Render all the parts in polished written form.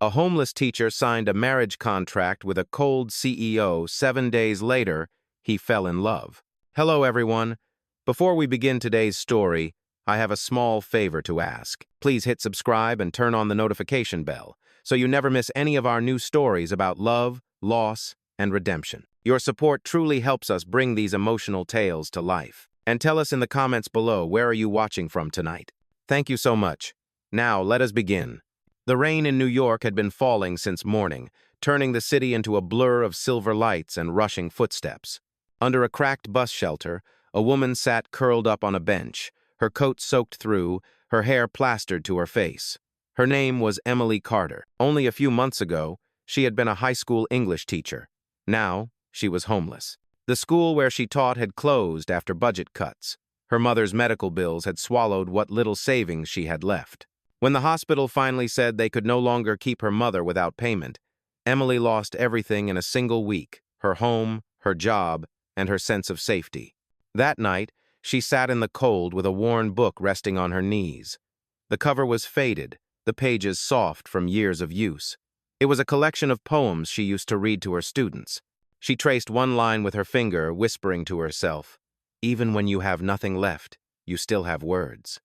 A homeless teacher signed a marriage contract with a cold CEO. 7 days later, he fell in love. Hello, everyone. Before we begin today's story, I have a small favor to ask. Please hit subscribe and turn on the notification bell so you never miss any of our new stories about love, loss, and redemption. Your support truly helps us bring these emotional tales to life. And tell us in the comments below, where are you watching from tonight? Thank you so much. Now, let us begin. The rain in New York had been falling since morning, turning the city into a blur of silver lights and rushing footsteps. Under a cracked bus shelter, a woman sat curled up on a bench, her coat soaked through, her hair plastered to her face. Her name was Emily Carter. Only a few months ago, she had been a high school English teacher. Now, she was homeless. The school where she taught had closed after budget cuts. Her mother's medical bills had swallowed what little savings she had left. When the hospital finally said they could no longer keep her mother without payment, Emily lost everything in a single week: her home, her job, and her sense of safety. That night, she sat in the cold with a worn book resting on her knees. The cover was faded, the pages soft from years of use. It was a collection of poems she used to read to her students. She traced one line with her finger, whispering to herself, "Even when you have nothing left, you still have words."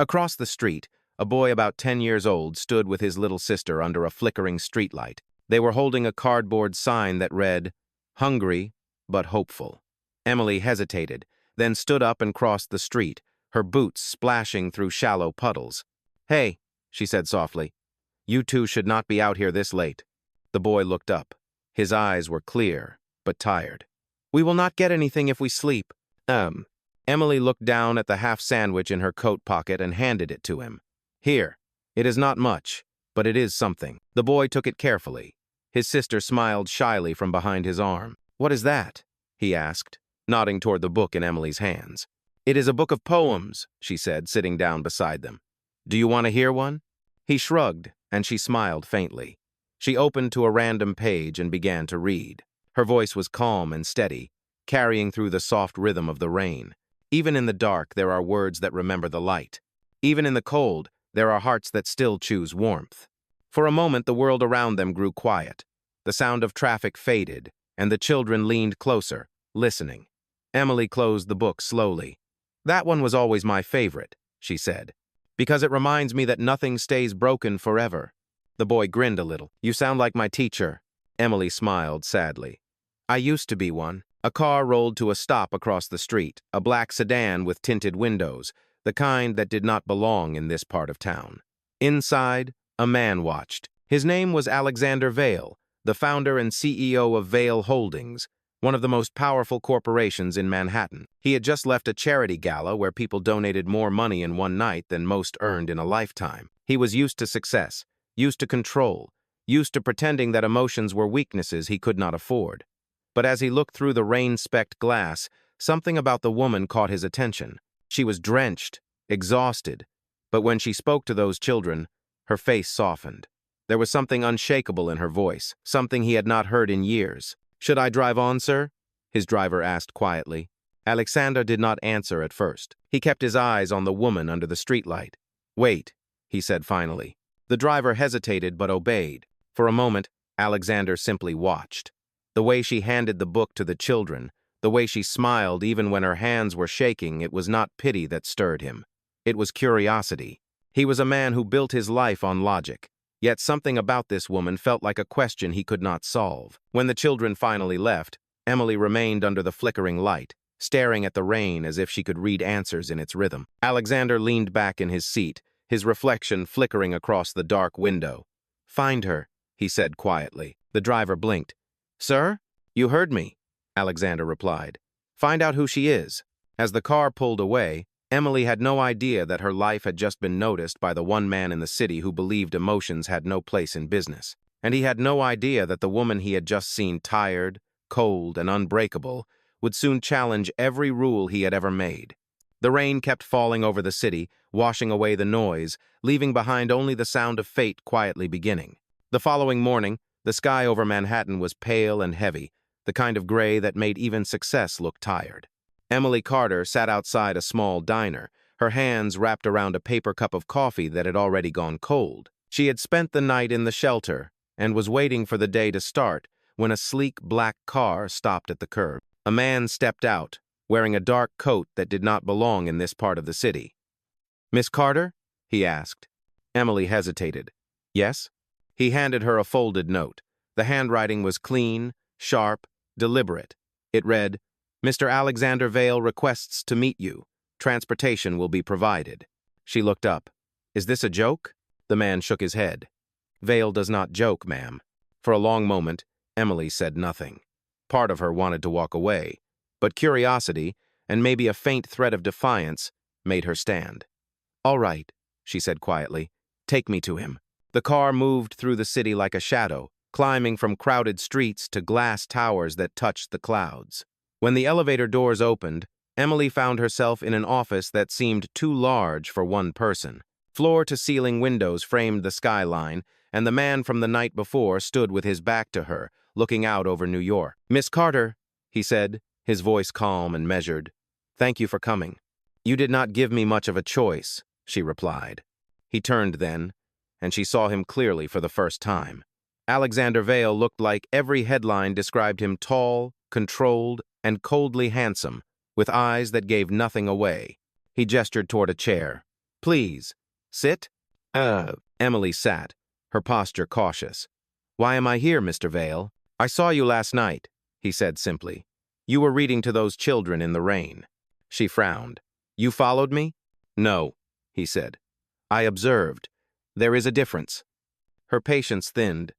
Across the street, a boy about 10 years old stood with his little sister under a flickering streetlight. They were holding a cardboard sign that read, "Hungry, but hopeful." Emily hesitated, then stood up and crossed the street, her boots splashing through shallow puddles. "Hey," she said softly, "you two should not be out here this late." The boy looked up. His eyes were clear, but tired. "We will not get anything if we sleep." Emily looked down at the half sandwich in her coat pocket and handed it to him. "Here. It is not much, but it is something." The boy took it carefully. His sister smiled shyly from behind his arm. "What is that?" he asked, nodding toward the book in Emily's hands. "It is a book of poems," she said, sitting down beside them. "Do you want to hear one?" He shrugged, and she smiled faintly. She opened to a random page and began to read. Her voice was calm and steady, carrying through the soft rhythm of the rain. Even in the dark, there are words that remember the light. Even in the cold, there are hearts that still choose warmth. For a moment, the world around them grew quiet. The sound of traffic faded, and the children leaned closer, listening. Emily closed the book slowly. "That one was always my favorite," she said, "because it reminds me that nothing stays broken forever." The boy grinned a little. "You sound like my teacher." Emily smiled sadly. "I used to be one." A car rolled to a stop across the street, a black sedan with tinted windows, the kind that did not belong in this part of town. Inside, a man watched. His name was Alexander Vail, the founder and CEO of Vail Holdings, one of the most powerful corporations in Manhattan. He had just left a charity gala where people donated more money in one night than most earned in a lifetime. He was used to success, used to control, used to pretending that emotions were weaknesses he could not afford. But as he looked through the rain-specked glass, something about the woman caught his attention. She was drenched, exhausted, but when she spoke to those children, her face softened. There was something unshakable in her voice, something he had not heard in years. "Should I drive on, sir?" his driver asked quietly. Alexander did not answer at first. He kept his eyes on the woman under the streetlight. "Wait," he said finally. The driver hesitated but obeyed. For a moment, Alexander simply watched. The way she handed the book to the children, the way she smiled even when her hands were shaking, it was not pity that stirred him. It was curiosity. He was a man who built his life on logic. Yet something about this woman felt like a question he could not solve. When the children finally left, Emily remained under the flickering light, staring at the rain as if she could read answers in its rhythm. Alexander leaned back in his seat, his reflection flickering across the dark window. "Find her," he said quietly. The driver blinked. "Sir? You heard me," Alexander replied. "Find out who she is." As the car pulled away, Emily had no idea that her life had just been noticed by the one man in the city who believed emotions had no place in business. And he had no idea that the woman he had just seen, tired, cold, and unbreakable, would soon challenge every rule he had ever made. The rain kept falling over the city, washing away the noise, leaving behind only the sound of fate quietly beginning. The following morning, the sky over Manhattan was pale and heavy, the kind of gray that made even success look tired. Emily Carter sat outside a small diner, her hands wrapped around a paper cup of coffee that had already gone cold. She had spent the night in the shelter and was waiting for the day to start when a sleek black car stopped at the curb. A man stepped out, wearing a dark coat that did not belong in this part of the city. "Miss Carter?" he asked. Emily hesitated. "Yes?" He handed her a folded note. The handwriting was clean, sharp, deliberate. It read, "Mr. Alexander Vale requests to meet you. Transportation will be provided." She looked up. "Is this a joke?" The man shook his head. "Vale does not joke, ma'am." For a long moment, Emily said nothing. Part of her wanted to walk away, but curiosity, and maybe a faint threat of defiance, made her stand. "All right," she said quietly. "Take me to him." The car moved through the city like a shadow, climbing from crowded streets to glass towers that touched the clouds. When the elevator doors opened, Emily found herself in an office that seemed too large for one person. Floor-to-ceiling windows framed the skyline, and the man from the night before stood with his back to her, looking out over New York. "Miss Carter," he said, his voice calm and measured. "Thank you for coming." "You did not give me much of a choice," she replied. He turned then, and she saw him clearly for the first time. Alexander Vale looked like every headline described him: tall, controlled, and coldly handsome, with eyes that gave nothing away. He gestured toward a chair. "Please, sit." Emily sat, her posture cautious. "Why am I here, Mr. Vale?" "I saw you last night," he said simply. "You were reading to those children in the rain." She frowned. "You followed me?" "No," he said. "I observed. There is a difference." Her patience thinned.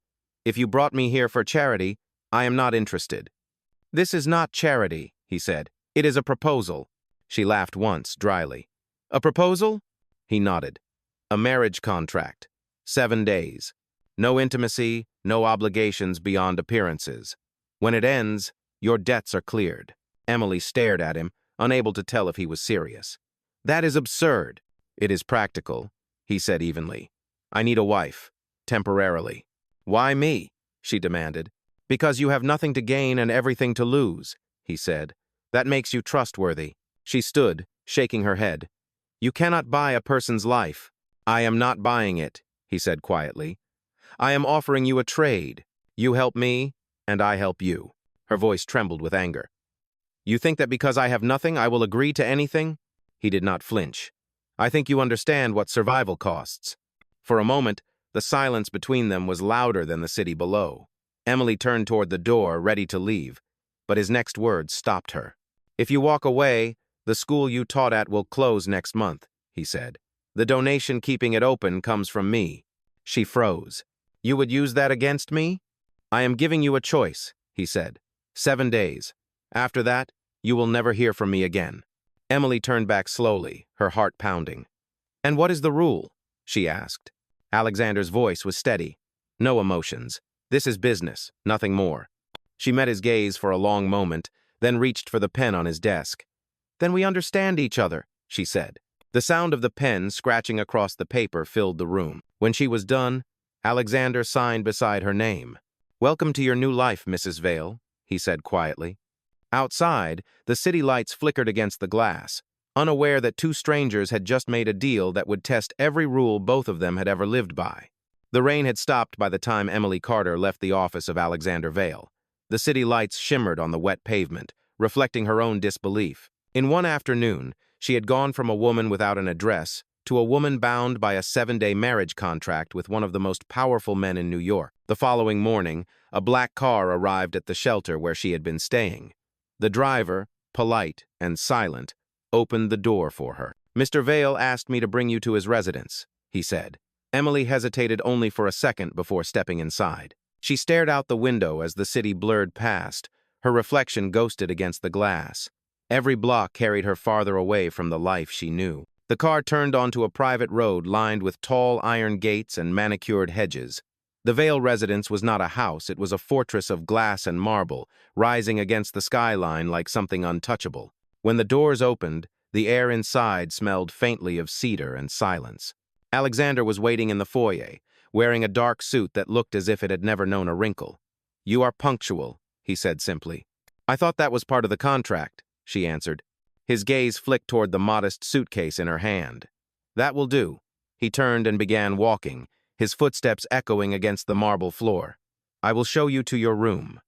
"If you brought me here for charity, I am not interested." "This is not charity," he said. "It is a proposal." She laughed once, dryly. "A proposal?" He nodded. "A marriage contract. 7 days. No intimacy, no obligations beyond appearances. When it ends, your debts are cleared." Emily stared at him, unable to tell if he was serious. "That is absurd." "It is practical," he said evenly. "I need a wife. Temporarily." "Why me?" she demanded. "Because you have nothing to gain and everything to lose," he said. "That makes you trustworthy." She stood, shaking her head. "You cannot buy a person's life." "I am not buying it," he said quietly. "I am offering you a trade. You help me, and I help you." Her voice trembled with anger. "You think that because I have nothing, I will agree to anything?" He did not flinch. "I think you understand what survival costs." For a moment, the silence between them was louder than the city below. Emily turned toward the door, ready to leave, but his next words stopped her. "If you walk away, the school you taught at will close next month," he said. "The donation keeping it open comes from me." She froze. "You would use that against me?" "I am giving you a choice," he said. 7 days. After that, you will never hear from me again." Emily turned back slowly, her heart pounding. "And what is the rule?" she asked. Alexander's voice was steady. "No emotions. This is business, nothing more." She met his gaze for a long moment, then reached for the pen on his desk. "Then we understand each other," she said. The sound of the pen scratching across the paper filled the room. When she was done, Alexander signed beside her name. "Welcome to your new life, Mrs. Vale," he said quietly. Outside, the city lights flickered against the glass, unaware that two strangers had just made a deal that would test every rule both of them had ever lived by. The rain had stopped by the time Emily Carter left the office of Alexander Vale. The city lights shimmered on the wet pavement, reflecting her own disbelief. In one afternoon, she had gone from a woman without an address to a woman bound by a 7-day marriage contract with one of the most powerful men in New York. The following morning, a black car arrived at the shelter where she had been staying. The driver, polite and silent, opened the door for her. "Mr. Vale asked me to bring you to his residence," he said. Emily hesitated only for a second before stepping inside. She stared out the window as the city blurred past, her reflection ghosted against the glass. Every block carried her farther away from the life she knew. The car turned onto a private road lined with tall iron gates and manicured hedges. The Vale residence was not a house, it was a fortress of glass and marble, rising against the skyline like something untouchable. When the doors opened, the air inside smelled faintly of cedar and silence. Alexander was waiting in the foyer, wearing a dark suit that looked as if it had never known a wrinkle. "You are punctual," he said simply. "I thought that was part of the contract," she answered. His gaze flicked toward the modest suitcase in her hand. "That will do." He turned and began walking, his footsteps echoing against the marble floor. "I will show you to your room."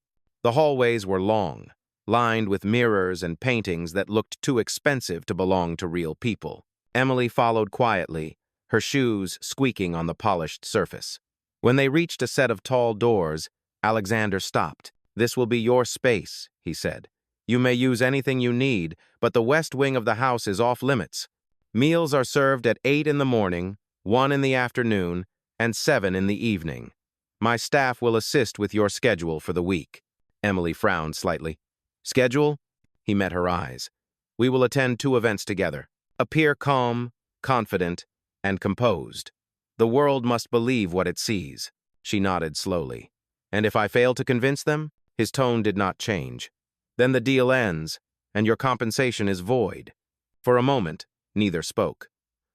The hallways were long, lined with mirrors and paintings that looked too expensive to belong to real people. Emily followed quietly, her shoes squeaking on the polished surface. When they reached a set of tall doors, Alexander stopped. "This will be your space," he said. "You may use anything you need, but the west wing of the house is off limits. Meals are served at 8 in the morning, 1 in the afternoon, and 7 in the evening. My staff will assist with your schedule for the week." Emily frowned slightly. "Schedule?" He met her eyes. "We will attend 2 events together. Appear calm, confident, and composed. The world must believe what it sees." She nodded slowly. "And if I fail to convince them?" His tone did not change. "Then the deal ends, and your compensation is void." For a moment, neither spoke.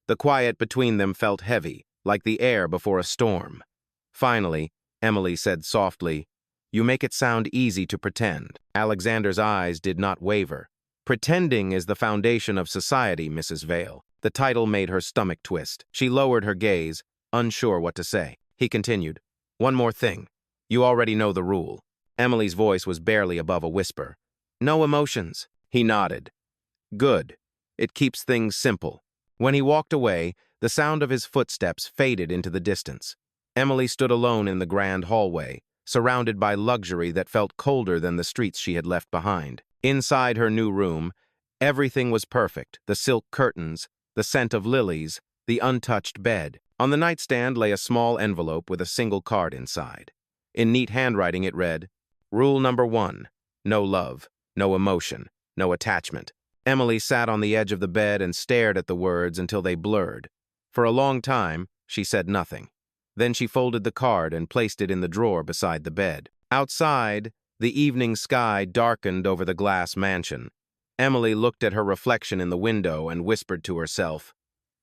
The quiet between them felt heavy, like the air before a storm. Finally, Emily said softly, "You make it sound easy to pretend." Alexander's eyes did not waver. "Pretending is the foundation of society, Mrs. Vale." The title made her stomach twist. She lowered her gaze, unsure what to say. He continued, "One more thing. You already know the rule." Emily's voice was barely above a whisper. "No emotions." He nodded. "Good. It keeps things simple." When he walked away, the sound of his footsteps faded into the distance. Emily stood alone in the grand hallway, surrounded by luxury that felt colder than the streets she had left behind. Inside her new room, everything was perfect: the silk curtains, the scent of lilies, the untouched bed. On the nightstand lay a small envelope with a single card inside. In neat handwriting it read, "Rule number 1, no love, no emotion, no attachment." Emily sat on the edge of the bed and stared at the words until they blurred. For a long time, she said nothing. Then she folded the card and placed it in the drawer beside the bed. Outside, the evening sky darkened over the glass mansion. Emily looked at her reflection in the window and whispered to herself,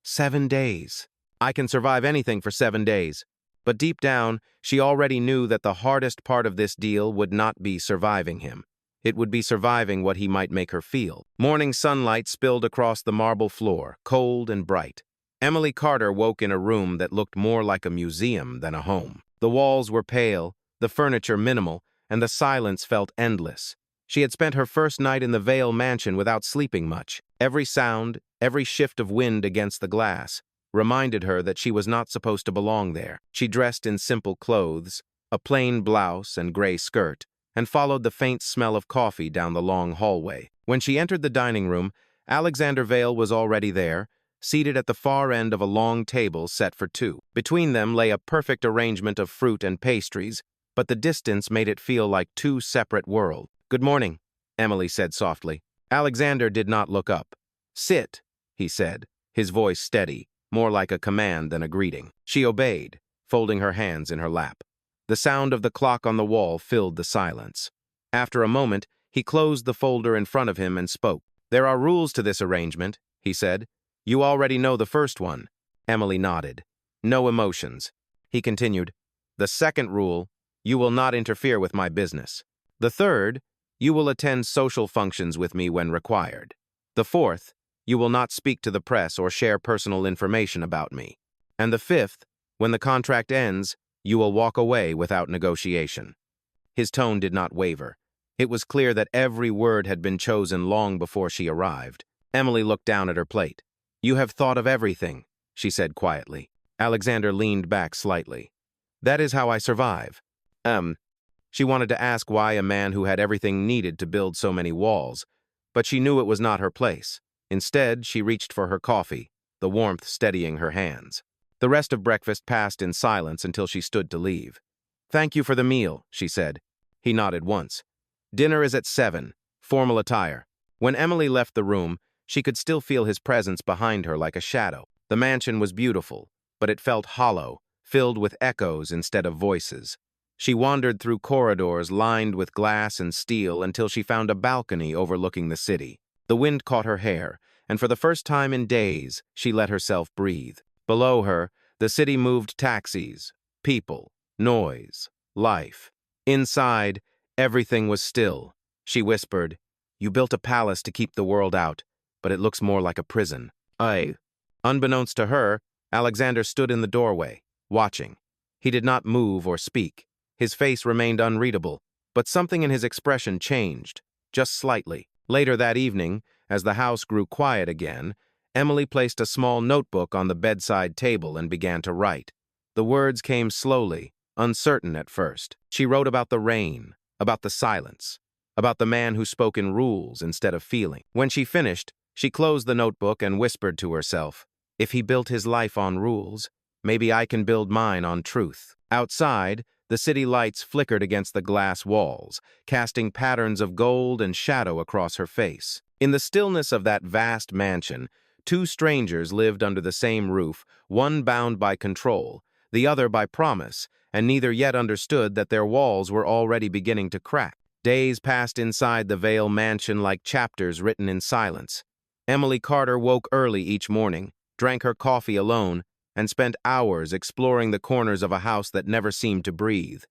7 days. I can survive anything for 7 days. But deep down, she already knew that the hardest part of this deal would not be surviving him. It would be surviving what he might make her feel. Morning sunlight spilled across the marble floor, cold and bright. Emily Carter woke in a room that looked more like a museum than a home. The walls were pale, the furniture minimal, and the silence felt endless. She had spent her first night in the Vale mansion without sleeping much. Every sound, every shift of wind against the glass, reminded her that she was not supposed to belong there. She dressed in simple clothes, a plain blouse and gray skirt, and followed the faint smell of coffee down the long hallway. When she entered the dining room, Alexander Vale was already there, seated at the far end of a long table set for 2. Between them lay a perfect arrangement of fruit and pastries, but the distance made it feel like 2 separate worlds. "Good morning," Emily said softly. Alexander did not look up. "Sit," he said, his voice steady, more like a command than a greeting. She obeyed, folding her hands in her lap. The sound of the clock on the wall filled the silence. After a moment, he closed the folder in front of him and spoke. "There are rules to this arrangement," he said. "You already know the first one." Emily nodded. "No emotions." He continued, "The second rule, you will not interfere with my business. The third, you will attend social functions with me when required. The fourth, you will not speak to the press or share personal information about me. And the fifth, when the contract ends, you will walk away without negotiation." His tone did not waver. It was clear that every word had been chosen long before she arrived. Emily looked down at her plate. "You have thought of everything," she said quietly. Alexander leaned back slightly. "That is how I survive." She wanted to ask why a man who had everything needed to build so many walls, but she knew it was not her place. Instead, she reached for her coffee, the warmth steadying her hands. The rest of breakfast passed in silence until she stood to leave. "Thank you for the meal," she said. He nodded once. "Dinner is at 7, formal attire." When Emily left the room, she could still feel his presence behind her like a shadow. The mansion was beautiful, but it felt hollow, filled with echoes instead of voices. She wandered through corridors lined with glass and steel until she found a balcony overlooking the city. The wind caught her hair, and for the first time in days, she let herself breathe. Below her, the city moved taxis, people, noise, life. Inside, everything was still. She whispered, "You built a palace to keep the world out, but it looks more like a prison." Unbeknownst to her, Alexander stood in the doorway. watching. He did not move or speak. His face remained unreadable, but something in his expression changed, just slightly. Later that evening, as the house grew quiet again, Emily placed a small notebook on the bedside table and began to write. The words came slowly, uncertain at first. She wrote about the rain, about the silence, about the man who spoke in rules instead of feeling. When she finished, she closed the notebook and whispered to herself, "If he built his life on rules, maybe I can build mine on truth." Outside, the city lights flickered against the glass walls, casting patterns of gold and shadow across her face. In the stillness of that vast mansion, two strangers lived under the same roof, one bound by control, the other by promise, and neither yet understood that their walls were already beginning to crack. Days passed inside the Vale mansion like chapters written in silence. Emily Carter woke early each morning, drank her coffee alone, and spent hours exploring the corners of a house that never seemed to breathe.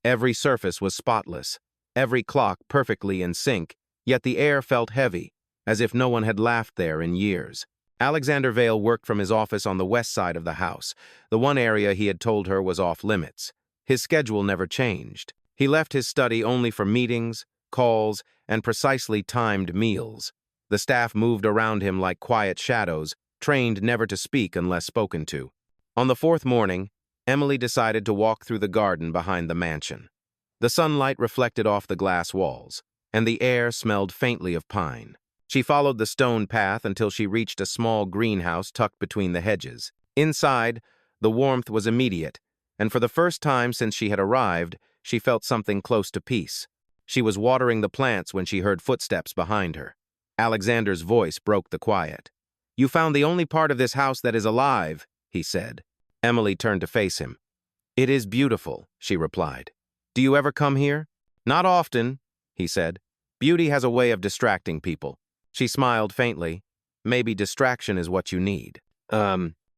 Every surface was spotless, every clock perfectly in sync, yet the air felt heavy, as if no one had laughed there in years. Alexander Vale worked from his office on the west side of the house, the one area he had told her was off limits. His schedule never changed. He left his study only for meetings, calls, and precisely timed meals. The staff moved around him like quiet shadows, trained never to speak unless spoken to. On the fourth morning, Emily decided to walk through the garden behind the mansion. The sunlight reflected off the glass walls, and the air smelled faintly of pine. She followed the stone path until she reached a small greenhouse tucked between the hedges. Inside, the warmth was immediate, and for the first time since she had arrived, she felt something close to peace. She was watering the plants when she heard footsteps behind her. Alexander's voice broke the quiet. "You found the only part of this house that is alive," he said. Emily turned to face him. "It is beautiful," she replied. "Do you ever come here?" "Not often," he said. "Beauty has a way of distracting people." She smiled faintly. "Maybe distraction is what you need."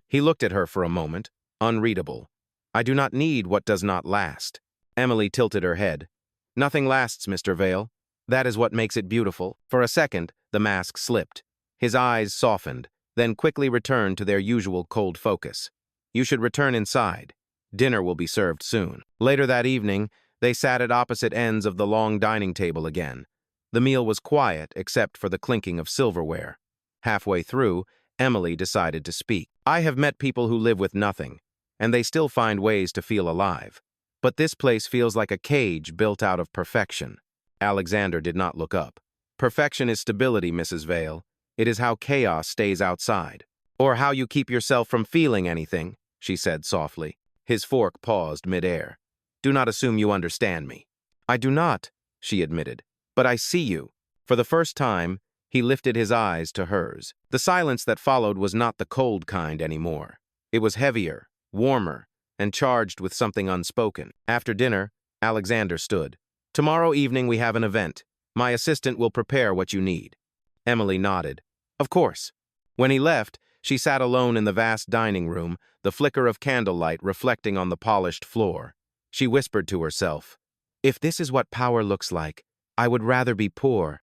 He looked at her for a moment, unreadable. "I do not need what does not last." Emily tilted her head. "Nothing lasts, Mr. Vale. That is what makes it beautiful." For a second, the mask slipped. His eyes softened, then quickly returned to their usual cold focus. "You should return inside. Dinner will be served soon." Later that evening, they sat at opposite ends of the long dining table again. The meal was quiet except for the clinking of silverware. Halfway through, Emily decided to speak. "I have met people who live with nothing, and they still find ways to feel alive. But this place feels like a cage built out of perfection." Alexander did not look up. "Perfection is stability, Mrs. Vale. It is how chaos stays outside. Or how you keep yourself from feeling anything," she said softly. His fork paused mid-air. "Do not assume you understand me." "I do not," she admitted. "But I see you." For the first time, he lifted his eyes to hers. The silence that followed was not the cold kind anymore. It was heavier, warmer, and charged with something unspoken. After dinner, Alexander stood. "Tomorrow evening we have an event. My assistant will prepare what you need." Emily nodded. "Of course." When he left, she sat alone in the vast dining room, the flicker of candlelight reflecting on the polished floor. She whispered to herself, "If this is what power looks like, I would rather be poor."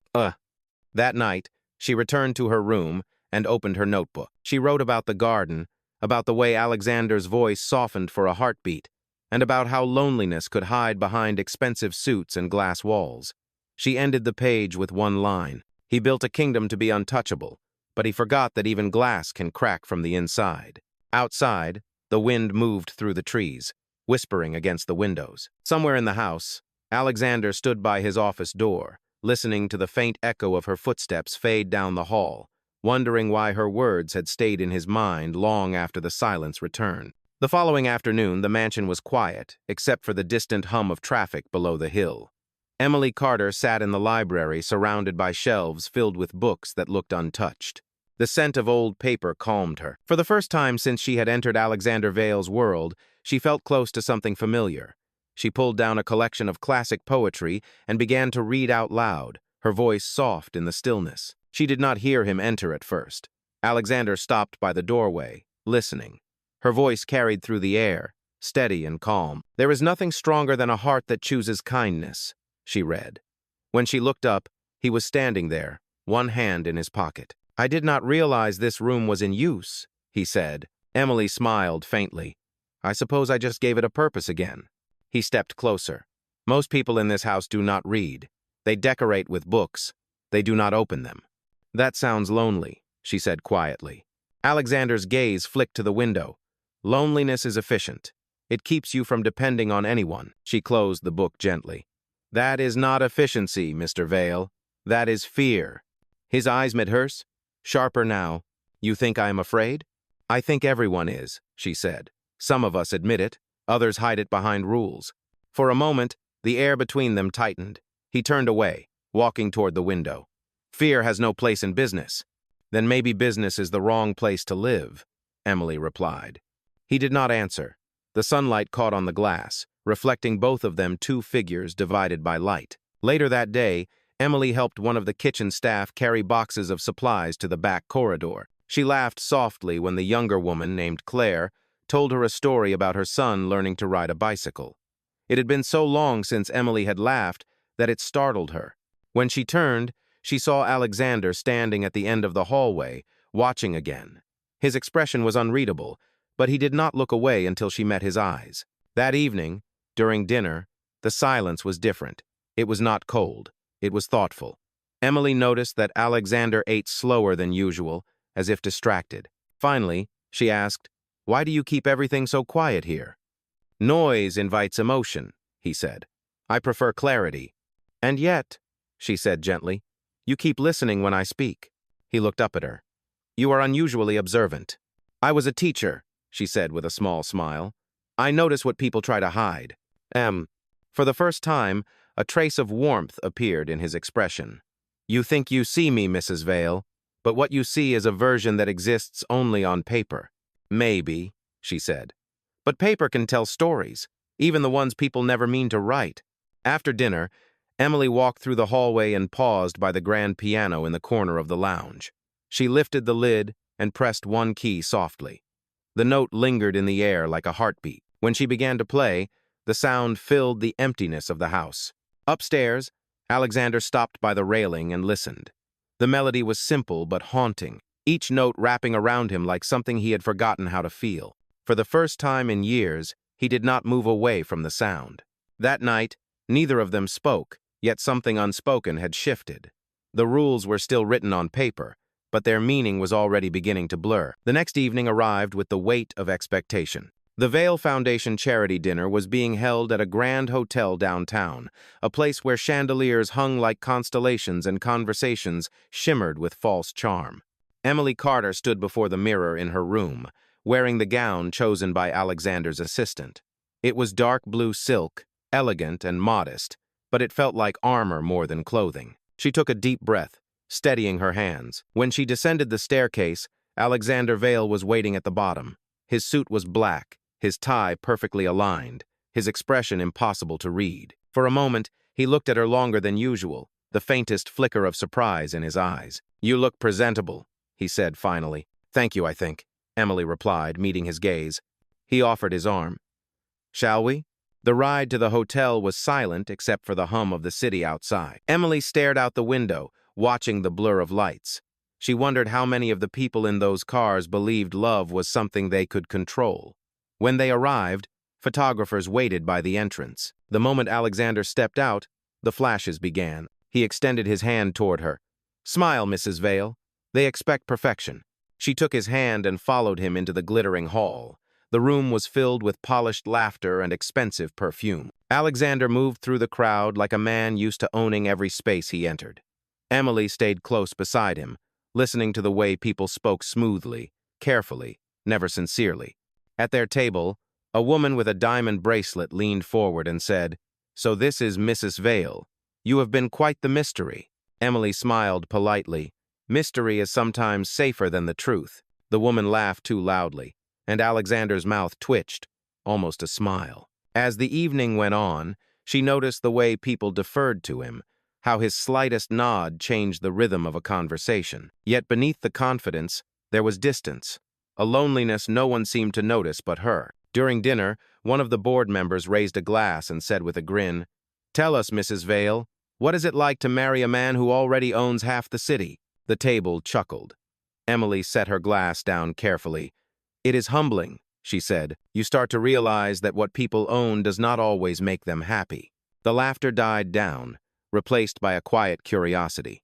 That night, she returned to her room and opened her notebook. She wrote about the garden, about the way Alexander's voice softened for a heartbeat, and about how loneliness could hide behind expensive suits and glass walls. She ended the page with one line. "He built a kingdom to be untouchable, but he forgot that even glass can crack from the inside." Outside, the wind moved through the trees, whispering against the windows. Somewhere in the house, Alexander stood by his office door, listening to the faint echo of her footsteps fade down the hall, wondering why her words had stayed in his mind long after the silence returned. The following afternoon, the mansion was quiet, except for the distant hum of traffic below the hill. Emily Carter sat in the library surrounded by shelves filled with books that looked untouched. The scent of old paper calmed her. For the first time since she had entered Alexander Vale's world, she felt close to something familiar. She pulled down a collection of classic poetry and began to read out loud, her voice soft in the stillness. She did not hear him enter at first. Alexander stopped by the doorway, listening. Her voice carried through the air, steady and calm. "There is nothing stronger than a heart that chooses kindness," she read. When she looked up, he was standing there, one hand in his pocket. "I did not realize this room was in use," he said. Emily smiled faintly. I suppose I just gave it a purpose again. He stepped closer. Most people in this house do not read. They decorate with books. They do not open them. That sounds lonely, she said quietly. Alexander's gaze flicked to the window. Loneliness is efficient. It keeps you from depending on anyone. She closed the book gently. That is not efficiency, Mr. Vale. That is fear. His eyes met hers, sharper now. You think I am afraid? I think everyone is, she said. Some of us admit it, others hide it behind rules. For a moment, the air between them tightened. He turned away, walking toward the window. Fear has no place in business. Then maybe business is the wrong place to live, Emily replied. He did not answer. The sunlight caught on the glass, reflecting both of them two figures divided by light. Later that day, Emily helped one of the kitchen staff carry boxes of supplies to the back corridor. She laughed softly when the younger woman, named Claire, told her a story about her son learning to ride a bicycle. It had been so long since Emily had laughed that it startled her. When she turned, she saw Alexander standing at the end of the hallway, watching again. His expression was unreadable, but he did not look away until she met his eyes. That evening, during dinner, the silence was different. It was not cold. It was thoughtful. Emily noticed that Alexander ate slower than usual, as if distracted. Finally, she asked, "Why do you keep everything so quiet here?" "Noise invites emotion," he said. "I prefer clarity." "And yet," she said gently, "you keep listening when I speak." He looked up at her. "You are unusually observant." "I was a teacher," she said with a small smile. "I notice what people try to hide." For the first time, a trace of warmth appeared in his expression. "You think you see me, Mrs. Vale, but what you see is a version that exists only on paper." "Maybe," she said. "But paper can tell stories, even the ones people never mean to write." After dinner, Emily walked through the hallway and paused by the grand piano in the corner of the lounge. She lifted the lid and pressed one key softly. The note lingered in the air like a heartbeat. When she began to play, the sound filled the emptiness of the house. Upstairs, Alexander stopped by the railing and listened. The melody was simple but haunting, each note wrapping around him like something he had forgotten how to feel. For the first time in years, he did not move away from the sound. That night, neither of them spoke, yet something unspoken had shifted. The rules were still written on paper, but their meaning was already beginning to blur. The next evening arrived with the weight of expectation. The Vale Foundation charity dinner was being held at a grand hotel downtown, a place where chandeliers hung like constellations and conversations shimmered with false charm. Emily Carter stood before the mirror in her room, wearing the gown chosen by Alexander's assistant. It was dark blue silk, elegant and modest, but it felt like armor more than clothing. She took a deep breath, steadying her hands. When she descended the staircase, Alexander Vale was waiting at the bottom. His suit was black, his tie perfectly aligned, his expression impossible to read. For a moment, he looked at her longer than usual, the faintest flicker of surprise in his eyes. "You look presentable," he said finally. "Thank you, I think," Emily replied, meeting his gaze. He offered his arm. "Shall we?" The ride to the hotel was silent except for the hum of the city outside. Emily stared out the window, watching the blur of lights. She wondered how many of the people in those cars believed love was something they could control. When they arrived, photographers waited by the entrance. The moment Alexander stepped out, the flashes began. He extended his hand toward her. "Smile, Mrs. Vale. They expect perfection." She took his hand and followed him into the glittering hall. The room was filled with polished laughter and expensive perfume. Alexander moved through the crowd like a man used to owning every space he entered. Emily stayed close beside him, listening to the way people spoke smoothly, carefully, never sincerely. At their table, a woman with a diamond bracelet leaned forward and said, "So this is Mrs. Vale. You have been quite the mystery." Emily smiled politely. "Mystery is sometimes safer than the truth." The woman laughed too loudly, and Alexander's mouth twitched, almost a smile. As the evening went on, she noticed the way people deferred to him, how his slightest nod changed the rhythm of a conversation. Yet beneath the confidence, there was distance, a loneliness no one seemed to notice but her. During dinner, one of the board members raised a glass and said with a grin, "Tell us, Mrs. Vale, what is it like to marry a man who already owns half the city?" The table chuckled. Emily set her glass down carefully. "It is humbling," she said. You start to realize that what people own does not always make them happy. The laughter died down, replaced by a quiet curiosity.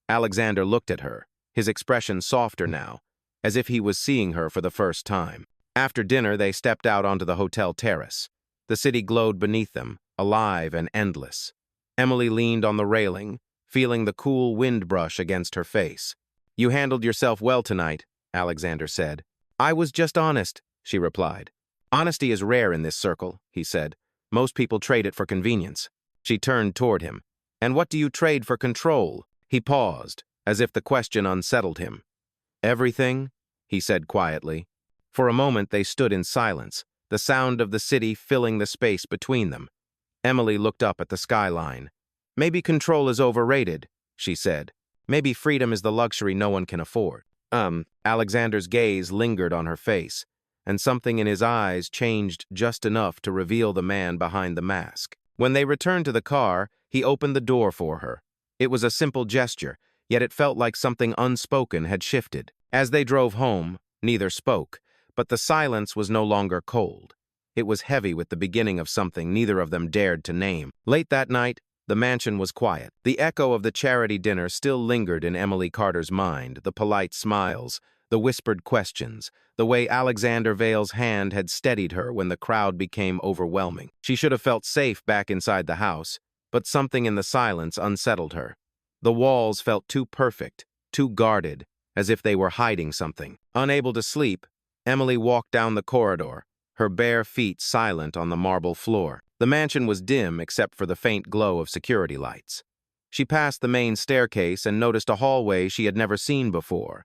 Alexander looked at her, his expression softer now, as if he was seeing her for the first time. After dinner, they stepped out onto the hotel terrace. The city glowed beneath them, alive and endless. Emily leaned on the railing, feeling the cool wind brush against her face. You handled yourself well tonight, Alexander said. I was just honest, she replied. Honesty is rare in this circle, he said. Most people trade it for convenience. She turned toward him. And what do you trade for control? He paused, as if the question unsettled him. Everything, he said quietly. For a moment they stood in silence, the sound of the city filling the space between them. Emily looked up at the skyline. Maybe control is overrated, she said. Maybe freedom is the luxury no one can afford. Alexander's gaze lingered on her face, and something in his eyes changed just enough to reveal the man behind the mask. When they returned to the car, he opened the door for her. It was a simple gesture, yet it felt like something unspoken had shifted. As they drove home, neither spoke, but the silence was no longer cold. It was heavy with the beginning of something neither of them dared to name. Late that night, the mansion was quiet. The echo of the charity dinner still lingered in Emily Carter's mind, the polite smiles, the whispered questions, the way Alexander Vale's hand had steadied her when the crowd became overwhelming. She should have felt safe back inside the house, but something in the silence unsettled her. The walls felt too perfect, too guarded, as if they were hiding something. Unable to sleep, Emily walked down the corridor, her bare feet silent on the marble floor. The mansion was dim except for the faint glow of security lights. She passed the main staircase and noticed a hallway she had never seen before.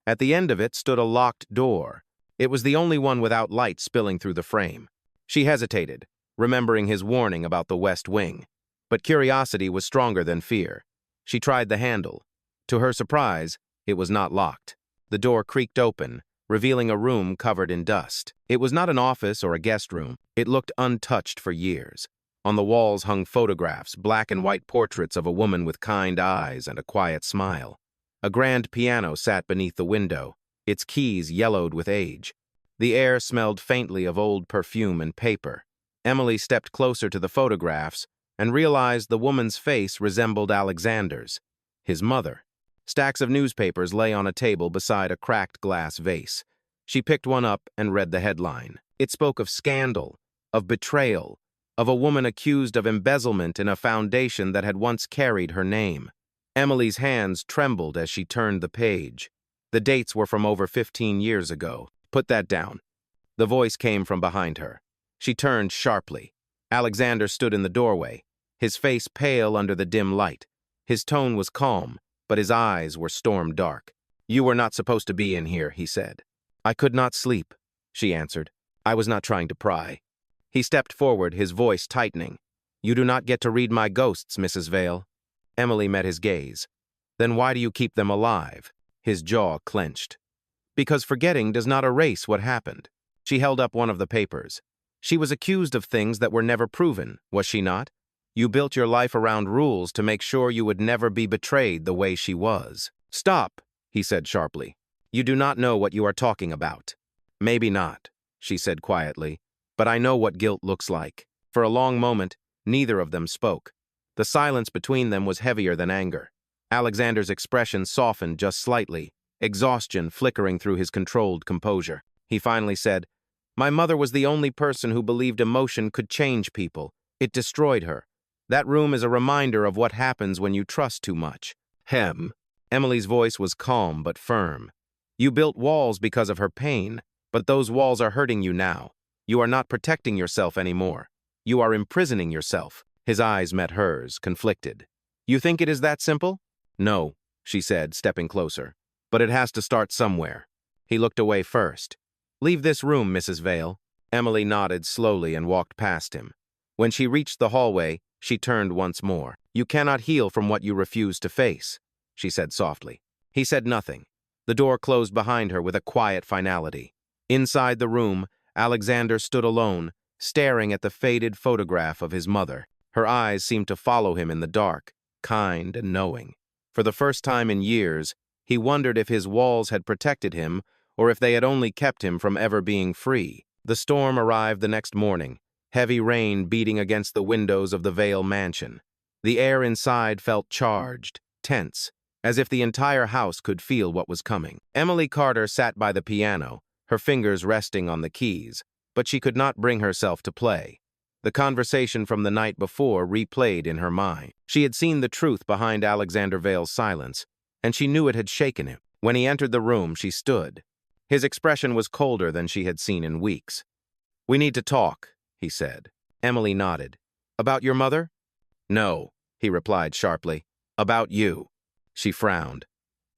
At the end of it stood a locked door. It was the only one without light spilling through the frame. She hesitated, remembering his warning about the West Wing. But curiosity was stronger than fear. She tried the handle. To her surprise, it was not locked. The door creaked open, revealing a room covered in dust. It was not an office or a guest room. It looked untouched for years. On the walls hung photographs, black and white portraits of a woman with kind eyes and a quiet smile. A grand piano sat beneath the window, its keys yellowed with age. The air smelled faintly of old perfume and paper. Emily stepped closer to the photographs and realized the woman's face resembled Alexander's, his mother. Stacks of newspapers lay on a table beside a cracked glass vase. She picked one up and read the headline. It spoke of scandal, of betrayal, of a woman accused of embezzlement in a foundation that had once carried her name. Emily's hands trembled as she turned the page. The dates were from over 15 years ago. Put that down. The voice came from behind her. She turned sharply. Alexander stood in the doorway, his face pale under the dim light. His tone was calm, but his eyes were storm dark. You were not supposed to be in here, he said. I could not sleep, she answered. I was not trying to pry. He stepped forward, his voice tightening. You do not get to read my ghosts, Mrs. Vale. Emily met his gaze. Then why do you keep them alive? His jaw clenched. Because forgetting does not erase what happened. She held up one of the papers. She was accused of things that were never proven, was she not? You built your life around rules to make sure you would never be betrayed the way she was. Stop, he said sharply. You do not know what you are talking about. Maybe not, she said quietly, but I know what guilt looks like. For a long moment, neither of them spoke. The silence between them was heavier than anger. Alexander's expression softened just slightly, exhaustion flickering through his controlled composure. He finally said, My mother was the only person who believed emotion could change people. It destroyed her. That room is a reminder of what happens when you trust too much. Emily's voice was calm but firm. You built walls because of her pain, but those walls are hurting you now. You are not protecting yourself anymore. You are imprisoning yourself. His eyes met hers, conflicted. You think it is that simple? No, she said, stepping closer. But it has to start somewhere. He looked away first. Leave this room, Mrs. Vale. Emily nodded slowly and walked past him. When she reached the hallway, she turned once more. You cannot heal from what you refuse to face, she said softly. He said nothing. The door closed behind her with a quiet finality. Inside the room, Alexander stood alone, staring at the faded photograph of his mother. Her eyes seemed to follow him in the dark, kind and knowing. For the first time in years, he wondered if his walls had protected him or if they had only kept him from ever being free. The storm arrived the next morning, heavy rain beating against the windows of the Vale mansion. The air inside felt charged, tense, as if the entire house could feel what was coming. Emily Carter sat by the piano, her fingers resting on the keys, but she could not bring herself to play. The conversation from the night before replayed in her mind. She had seen the truth behind Alexander Vale's silence, and she knew it had shaken him. When he entered the room, she stood. His expression was colder than she had seen in weeks. "We need to talk," he said. Emily nodded. "About your mother?" "No," he replied sharply. "About you." She frowned.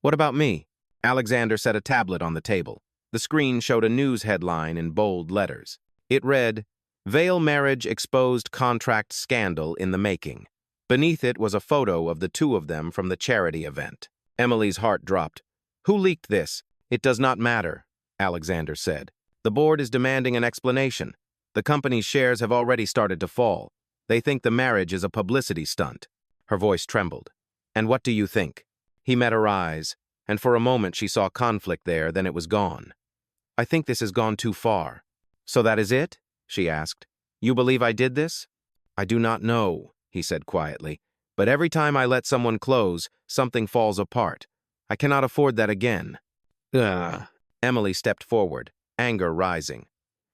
"What about me?" Alexander set a tablet on the table. The screen showed a news headline in bold letters. It read, "Vale Marriage Exposed Contract Scandal in the Making." Beneath it was a photo of the two of them from the charity event. Emily's heart dropped. "Who leaked this?" "It does not matter," Alexander said. "The board is demanding an explanation. The company's shares have already started to fall. They think the marriage is a publicity stunt." Her voice trembled. "And what do you think?" He met her eyes, and for a moment she saw conflict there, then it was gone. "I think this has gone too far." "So that is it?" she asked. "You believe I did this?" "I do not know," he said quietly. "But every time I let someone close, something falls apart. I cannot afford that again." Ugh. Emily stepped forward, anger rising.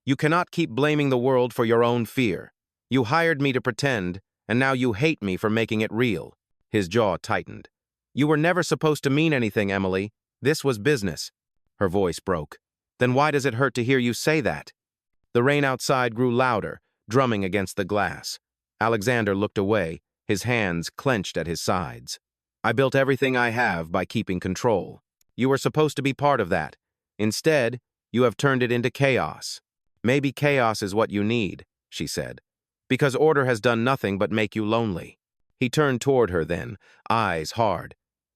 "You cannot keep blaming the world for your own fear. You hired me to pretend, and now you hate me for making it real." His jaw tightened. "You were never supposed to mean anything, Emily. This was business." Her voice broke. "Then why does it hurt to hear you say that?" The rain outside grew louder, drumming against the glass. Alexander looked away, his hands clenched at his sides. "I built everything I have by keeping control. You were supposed to be part of that. Instead, you have turned it into chaos." "Maybe chaos is what you need," she said, "because order has done nothing but make you lonely." He turned toward her then, eyes hard.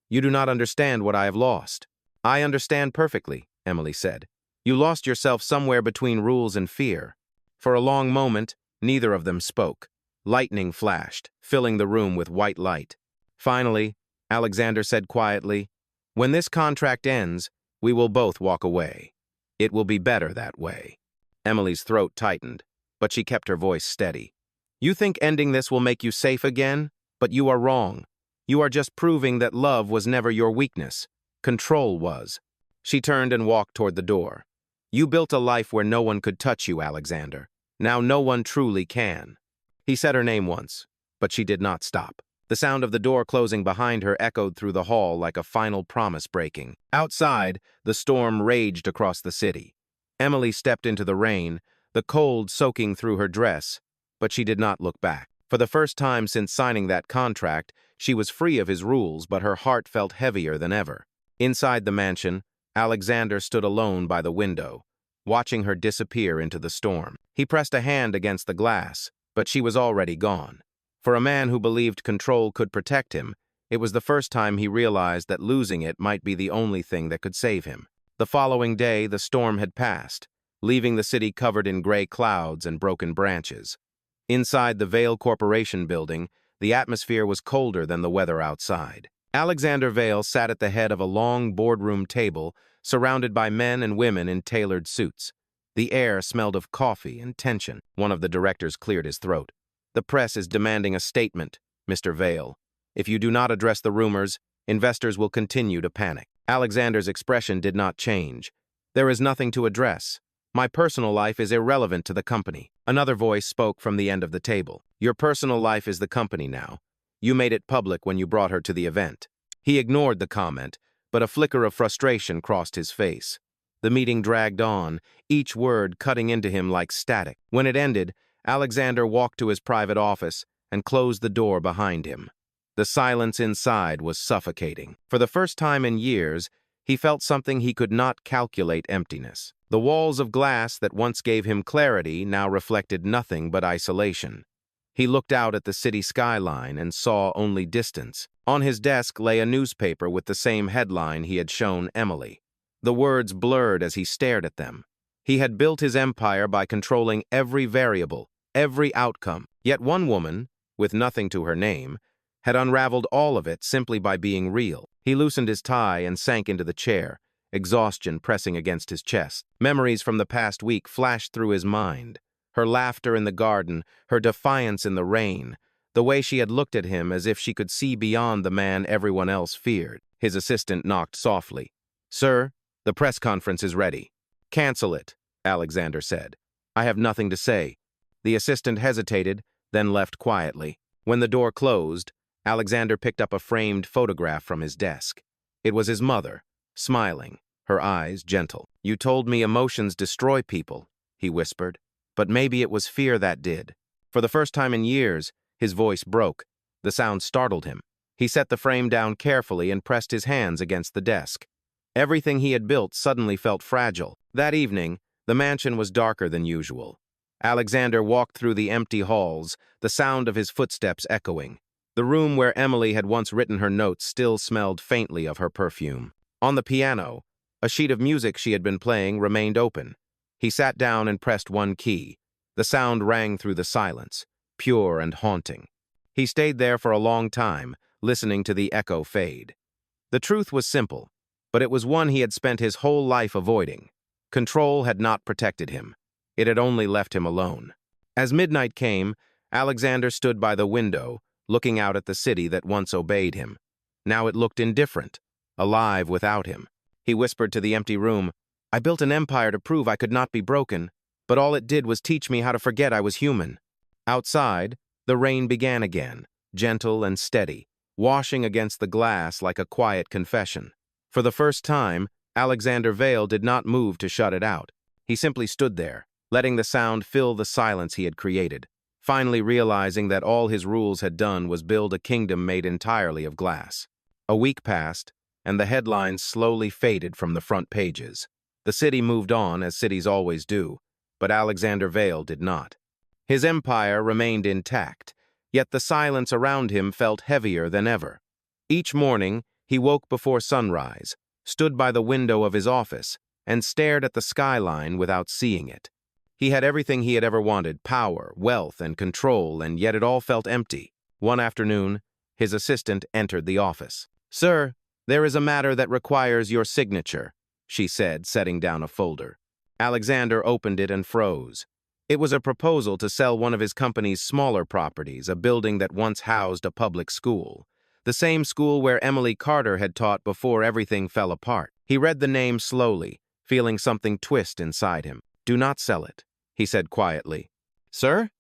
"You do not understand what I have lost." "I understand perfectly," Emily said. "You lost yourself somewhere between rules and fear." For a long moment, neither of them spoke. Lightning flashed, filling the room with white light. Finally, Alexander said quietly, "When this contract ends, we will both walk away. It will be better that way." Emily's throat tightened, but she kept her voice steady. "You think ending this will make you safe again? But you are wrong. You are just proving that love was never your weakness. Control was." She turned and walked toward the door. "You built a life where no one could touch you, Alexander. Now no one truly can." He said her name once, but she did not stop. The sound of the door closing behind her echoed through the hall like a final promise breaking. Outside, the storm raged across the city. Emily stepped into the rain, the cold soaking through her dress, but she did not look back. For the first time since signing that contract, she was free of his rules, but her heart felt heavier than ever. Inside the mansion, Alexander stood alone by the window, watching her disappear into the storm. He pressed a hand against the glass, but she was already gone. For a man who believed control could protect him, it was the first time he realized that losing it might be the only thing that could save him. The following day, the storm had passed, leaving the city covered in gray clouds and broken branches. Inside the Vale Corporation building, the atmosphere was colder than the weather outside. Alexander Vale sat at the head of a long boardroom table, surrounded by men and women in tailored suits. The air smelled of coffee and tension. One of the directors cleared his throat. "The press is demanding a statement, Mr. Vale. If you do not address the rumors, investors will continue to panic." Alexander's expression did not change. "There is nothing to address. My personal life is irrelevant to the company." Another voice spoke from the end of the table. "Your personal life is the company now. You made it public when you brought her to the event." He ignored the comment, but a flicker of frustration crossed his face. The meeting dragged on, each word cutting into him like static. When it ended, Alexander walked to his private office and closed the door behind him. The silence inside was suffocating. For the first time in years, he felt something he could not calculate: emptiness. The walls of glass that once gave him clarity now reflected nothing but isolation. He looked out at the city skyline and saw only distance. On his desk lay a newspaper with the same headline he had shown Emily. The words blurred as he stared at them. He had built his empire by controlling every variable, every outcome. Yet one woman, with nothing to her name, had unraveled all of it simply by being real. He loosened his tie and sank into the chair, exhaustion pressing against his chest. Memories from the past week flashed through his mind. Her laughter in the garden, her defiance in the rain, the way she had looked at him as if she could see beyond the man everyone else feared. His assistant knocked softly. "Sir, the press conference is ready." "Cancel it," Alexander said. "I have nothing to say." The assistant hesitated, then left quietly. When the door closed, Alexander picked up a framed photograph from his desk. It was his mother, smiling, her eyes gentle. "You told me emotions destroy people," he whispered, "but maybe it was fear that did." For the first time in years, his voice broke. The sound startled him. He set the frame down carefully and pressed his hands against the desk. Everything he had built suddenly felt fragile. That evening, the mansion was darker than usual. Alexander walked through the empty halls, the sound of his footsteps echoing. The room where Emily had once written her notes still smelled faintly of her perfume. On the piano, a sheet of music she had been playing remained open. He sat down and pressed one key. The sound rang through the silence, pure and haunting. He stayed there for a long time, listening to the echo fade. The truth was simple, but it was one he had spent his whole life avoiding. Control had not protected him. It had only left him alone. As midnight came, Alexander stood by the window, looking out at the city that once obeyed him. Now it looked indifferent, alive without him. He whispered to the empty room, "I built an empire to prove I could not be broken, but all it did was teach me how to forget I was human." Outside, the rain began again, gentle and steady, washing against the glass like a quiet confession. For the first time, Alexander Vale did not move to shut it out. He simply stood there, letting the sound fill the silence he had created, finally realizing that all his rules had done was build a kingdom made entirely of glass. A week passed, and the headlines slowly faded from the front pages. The city moved on, as cities always do, but Alexander Vale did not. His empire remained intact, yet the silence around him felt heavier than ever. Each morning, he woke before sunrise, stood by the window of his office, and stared at the skyline without seeing it. He had everything he had ever wanted, power, wealth, and control, and yet it all felt empty. One afternoon, his assistant entered the office. "Sir, there is a matter that requires your signature," she said, setting down a folder. Alexander opened it and froze. It was a proposal to sell one of his company's smaller properties, a building that once housed a public school. The same school where Emily Carter had taught before everything fell apart. He read the name slowly, feeling something twist inside him. "Do not sell it," he said quietly. "Sir?"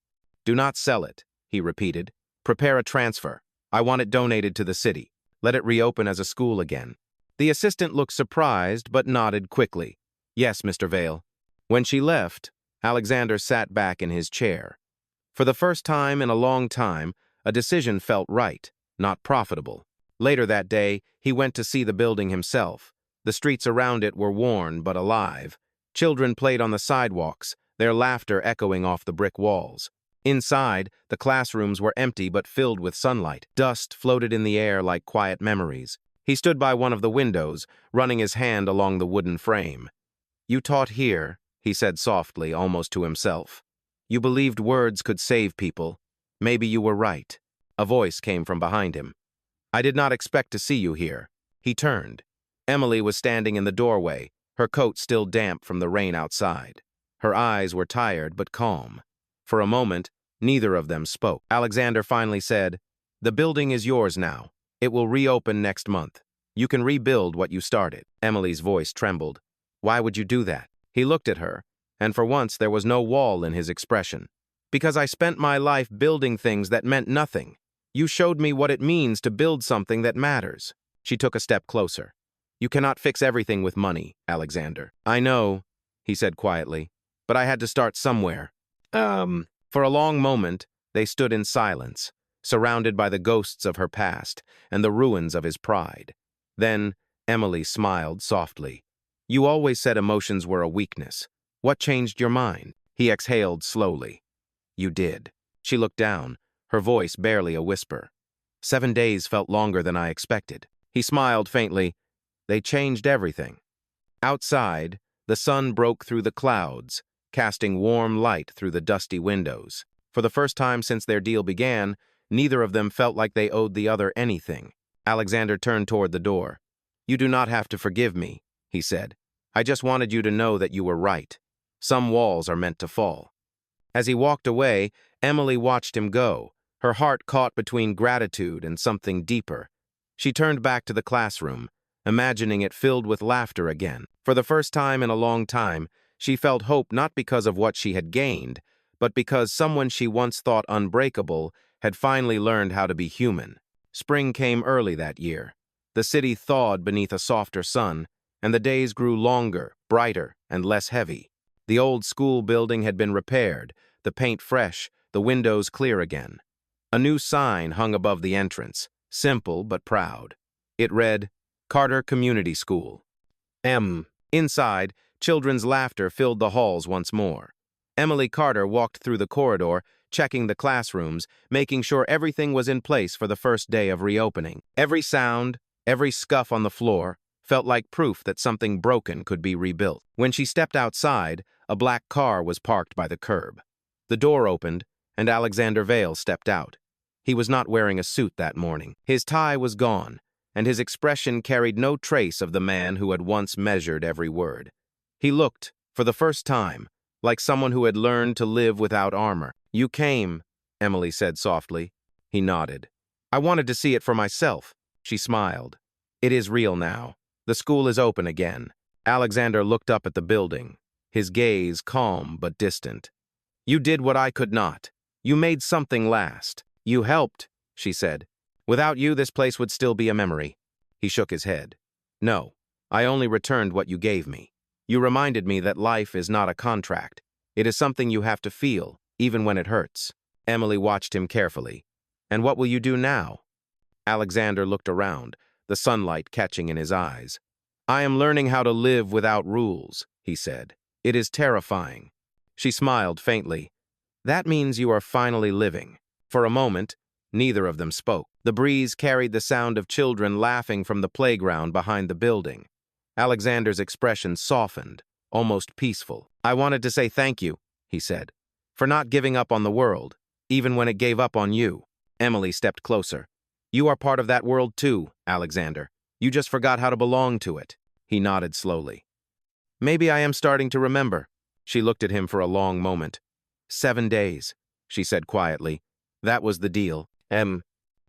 "Do not sell it," he repeated. "Prepare a transfer. I want it donated to the city. Let it reopen as a school again." The assistant looked surprised but nodded quickly. "Yes, Mr. Vale." When she left, Alexander sat back in his chair. For the first time in a long time, a decision felt right, not profitable. Later that day, he went to see the building himself. The streets around it were worn but alive. Children played on the sidewalks, their laughter echoing off the brick walls. Inside, the classrooms were empty but filled with sunlight. Dust floated in the air like quiet memories. He stood by one of the windows, running his hand along the wooden frame. "You taught here," he said softly, almost to himself. "You believed words could save people. Maybe you were right." A voice came from behind him. "I did not expect to see you here." He turned. Emily was standing in the doorway, her coat still damp from the rain outside. Her eyes were tired but calm. For a moment, neither of them spoke. Alexander finally said, "The building is yours now. It will reopen next month. You can rebuild what you started." Emily's voice trembled. "Why would you do that?" He looked at her, and for once there was no wall in his expression. "Because I spent my life building things that meant nothing. You showed me what it means to build something that matters." She took a step closer. "You cannot fix everything with money, Alexander." "I know," he said quietly, "but I had to start somewhere." For a long moment, they stood in silence, surrounded by the ghosts of her past and the ruins of his pride. Then Emily smiled softly. "You always said emotions were a weakness. What changed your mind?" He exhaled slowly. "You did." She looked down, her voice barely a whisper. 7 days felt longer than I expected." He smiled faintly. "They changed everything." Outside, the sun broke through the clouds, casting warm light through the dusty windows. For the first time since their deal began, neither of them felt like they owed the other anything. Alexander turned toward the door. "You do not have to forgive me," he said. "I just wanted you to know that you were right. Some walls are meant to fall." As he walked away, Emily watched him go, her heart caught between gratitude and something deeper. She turned back to the classroom, imagining it filled with laughter again. For the first time in a long time, she felt hope not because of what she had gained, but because someone she once thought unbreakable had finally learned how to be human. Spring came early that year. The city thawed beneath a softer sun, and the days grew longer, brighter, and less heavy. The old school building had been repaired, the paint fresh, the windows clear again. A new sign hung above the entrance, simple but proud. It read, Carter Community School. Inside, children's laughter filled the halls once more. Emily Carter walked through the corridor, checking the classrooms, making sure everything was in place for the first day of reopening. Every sound, every scuff on the floor, felt like proof that something broken could be rebuilt. When she stepped outside, a black car was parked by the curb. The door opened, and Alexander Vale stepped out. He was not wearing a suit that morning. His tie was gone, and his expression carried no trace of the man who had once measured every word. He looked, for the first time, like someone who had learned to live without armor. "You came," Emily said softly. He nodded. "I wanted to see it for myself." She smiled. "It is real now. The school is open again." Alexander looked up at the building, his gaze calm but distant. "You did what I could not. You made something last. You helped," she said. "Without you, this place would still be a memory." He shook his head. "No, I only returned what you gave me. You reminded me that life is not a contract. It is something you have to feel, even when it hurts." Emily watched him carefully. "And what will you do now?" Alexander looked around, the sunlight catching in his eyes. "I am learning how to live without rules," he said. "It is terrifying." She smiled faintly. "That means you are finally living." For a moment, neither of them spoke. The breeze carried the sound of children laughing from the playground behind the building. Alexander's expression softened, almost peaceful. "I wanted to say thank you," he said, "for not giving up on the world, even when it gave up on you." Emily stepped closer. "You are part of that world too, Alexander. You just forgot how to belong to it." He nodded slowly. "Maybe I am starting to remember." She looked at him for a long moment. 7 days, she said quietly. "That was the deal."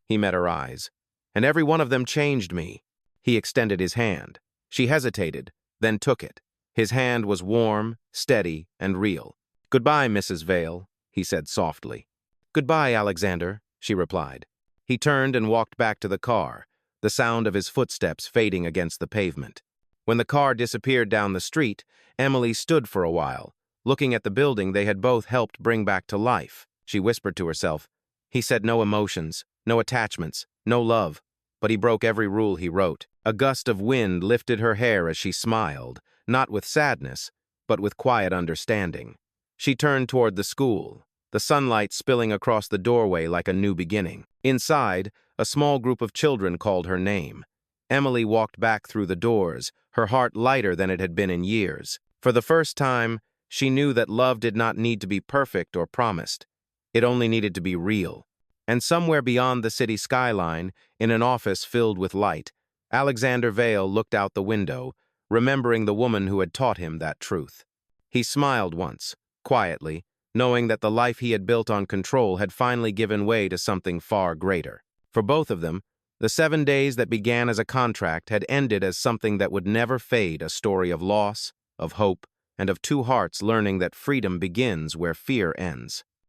He met her eyes. "And every one of them changed me." He extended his hand. She hesitated, then took it. His hand was warm, steady, and real. "Goodbye, Mrs. Vale," he said softly. "Goodbye, Alexander," she replied. He turned and walked back to the car, the sound of his footsteps fading against the pavement. When the car disappeared down the street, Emily stood for a while, looking at the building they had both helped bring back to life. She whispered to herself, "He said no emotions, no attachments, no love, but he broke every rule he wrote." A gust of wind lifted her hair as she smiled, not with sadness, but with quiet understanding. She turned toward the school, the sunlight spilling across the doorway like a new beginning. Inside, a small group of children called her name. Emily walked back through the doors, her heart lighter than it had been in years. For the first time, she knew that love did not need to be perfect or promised. It only needed to be real. And somewhere beyond the city skyline, in an office filled with light, Alexander Vale looked out the window, remembering the woman who had taught him that truth. He smiled once, quietly, knowing that the life he had built on control had finally given way to something far greater. For both of them, the 7 days that began as a contract had ended as something that would never fade, a story of loss, of hope, and of two hearts learning that freedom begins where fear ends.